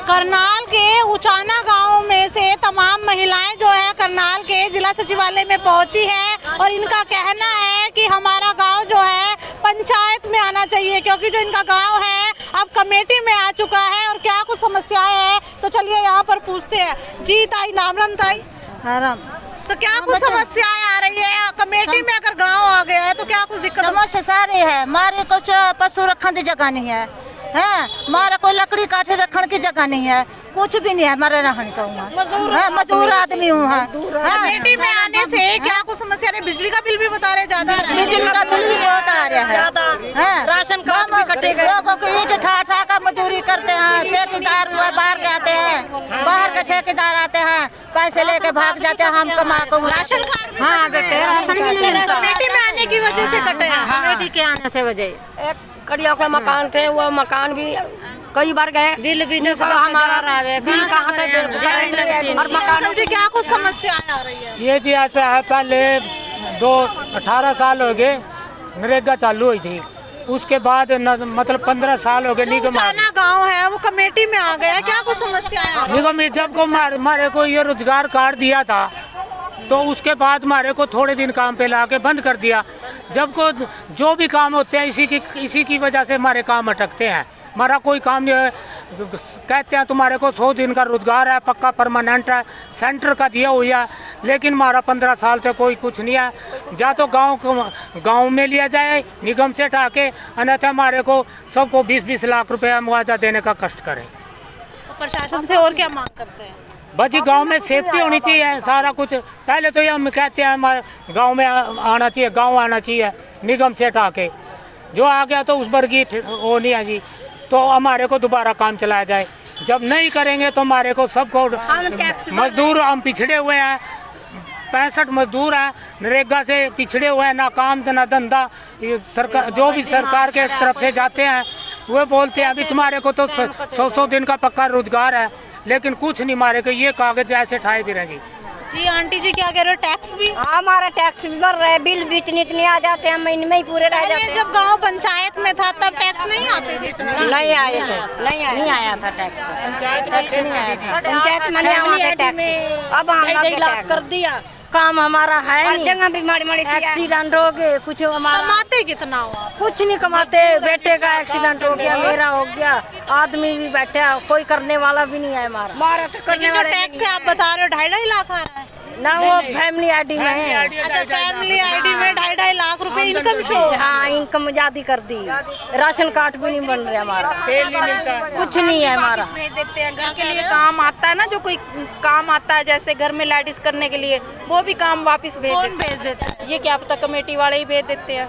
करनाल के उचाना गांव में से तमाम महिलाएं जो है करनाल के जिला सचिवालय में पहुंची है और इनका कहना है कि हमारा गांव जो है पंचायत में आना चाहिए, क्योंकि जो इनका गांव है अब कमेटी में आ चुका है और क्या कुछ समस्याएं हैं तो चलिए यहाँ पर पूछते हैं। जी ताई, नाम ताई हरम, तो क्या कुछ समस्याएं आ रही है कमेटी में? अगर गांव आ गया है तो क्या कुछ दिक्कत? समस्या सारी है, मारे कुछ पशु रखने की जगह नहीं है, मारा कोई लकड़ी काटे रखने की जगह नहीं है, कुछ भी नहीं है हमारे रहने का। मजदूर आदमी हूँ। कमेटी में आने से क्या कुछ समस्या है? बिजली का बिल भी बता रहे ज्यादा, बिजली का बिल भी बहुत आ रहा है, राशन कार्ड भी कटे गए, लोगों को ईंट ठा का मजदूरी करते हैं, ठेकेदार बाहर आते हैं, बाहर के ठेकेदार आते हैं, पैसे लेके भाग जाते हैं, हम कमा को राशन कार्ड हाँ कटे, कमेटी में आने की वजह से कटे हैं। कमेटी के आने से वजह कड़ियों के मकान थे, वो मकान भी कई बार गए, बिल भी हमारा बिल कहाँ थे और मकान जी क्या कुछ समस्याएं आ रही है? ये जी ऐसा है, पहले 18 साल हो गए नरेगा चालू हुई थी, उसके बाद मतलब 15 साल हो गए निगम गांव है वो कमेटी में आ गया, क्या कुछ समस्याएं? निगम जब को हमारे को ये रोजगार कार्ड दिया था तो उसके बाद हमारे को थोड़े दिन काम पे ला के बंद कर दिया। जब को जो भी काम होते हैं इसी की वजह से हमारे काम अटकते हैं, हमारा कोई काम नहीं है। कहते हैं तुम्हारे को 100 दिन का रोजगार है, पक्का परमानेंट है, सेंटर का दिया हुआ है, लेकिन हमारा 15 साल से कोई कुछ नहीं है। या तो गांव में लिया जाए निगम से उठा के, अन्यथा हमारे को सबको 20-20 लाख रुपया मुआवजा देने का कष्ट करें। तो प्रशासन से और क्या मांग करते हैं? बस जी गांव में सेफ्टी होनी चाहिए, सारा कुछ। पहले तो ये हम कहते हैं हमारे गांव में आना चाहिए, गांव आना चाहिए निगम से हटा के, जो आ गया तो उस पर की वो नहीं है जी, तो हमारे को दोबारा काम चलाया जाए। जब नहीं करेंगे तो हमारे को सबको मजदूर हम पिछड़े हुए हैं, 65 मजदूर हैं, नरेगा से पिछड़े हुए हैं, ना काम ना धंधा। सरकार जो भी सरकार के तरफ से जाते हैं वो बोलते हैं अभी तुम्हारे को तो 100 दिन का पक्का रोजगार है, लेकिन कुछ नहीं, हमारे को ये कागज ऐसे ठाए भी रहे जी। जी आंटी जी क्या कह रहे हो? टैक्स भी? हमारा टैक्स भी भर रहे, बिल भी इतने आ जाते हैं, महीने में ही पूरे रह जाते हैं। जब गांव पंचायत में था तब टैक्स नहीं आते थे? नहीं आए थे, नहीं आया था टैक्स, टैक्स नहीं आया था, पंचायत में नहीं आया था टैक्स। अब हम कर दिया, काम हमारा है नहीं, जगह भी माड़ी एक्सीडेंट हो गए, कुछ हमारा कमाते कितना हो? कुछ नहीं कमाते, बेटे का एक्सीडेंट हो गया, मेरा हो गया, आदमी भी बैठा, कोई करने वाला भी नहीं है हमारा। लेकिन जो टैक्स है आप बता रहे हो 2.5 लाख आ रहा है ना, वो फैमिली आईडी में है। अच्छा, फैमिली आईडी में 2.5 लाख रुपए इनकम शो? हाँ, इनकम ज्यादा कर दी, राशन कार्ड भी नहीं बन रहा हमारा, कुछ नहीं है हमारा। भेज देते हैं, घर के लिए काम आता है ना, जो कोई काम आता है जैसे घर में लेडीज करने के लिए, वो भी काम वापस भेज देते हैं। ये क्या पता कमेटी वाले ही भेज देते हैं,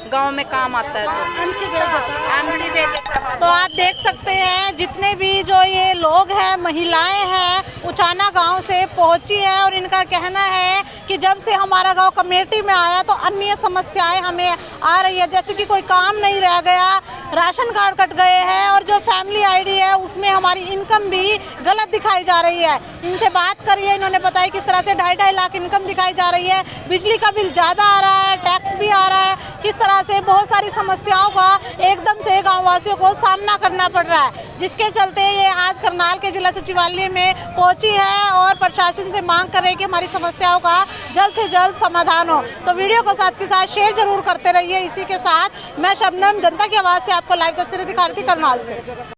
गांव में काम आता है तो एमसी भेज देता है। तो आप देख सकते हैं जितने भी जो ये लोग हैं, महिलाएं हैं, उचाना गांव से पहुंची है और इनका कहना है कि जब से हमारा गांव कमेटी में आया तो अन्य समस्याएं हमें आ रही है, जैसे कि कोई काम नहीं रह गया, राशन कार्ड कट गए हैं और जो फैमिली आईडी है उसमें हमारी इनकम भी गलत दिखाई जा रही है। इनसे बात करिए, इन्होंने बताया किस तरह से 2.5 लाख इनकम दिखाई जा रही है, बिजली का बिल ज़्यादा आ रहा है, टैक्स भी आ रहा है, किस तरह से बहुत सारी समस्याओं का एकदम से गाँव वासियों को सामना करना पड़ रहा है, जिसके चलते ये आज करनाल के जिला सचिवालय में पहुंची है और प्रशासन से मांग कर रहे हैं कि हमारी समस्याओं का जल्द से जल्द समाधान हो। तो वीडियो को साथ के साथ शेयर जरूर करते रहिए। इसी के साथ मैं शबनम, जनता की आवाज़ से आपको लाइव तस्वीरें दिखा रही थी करनाल से।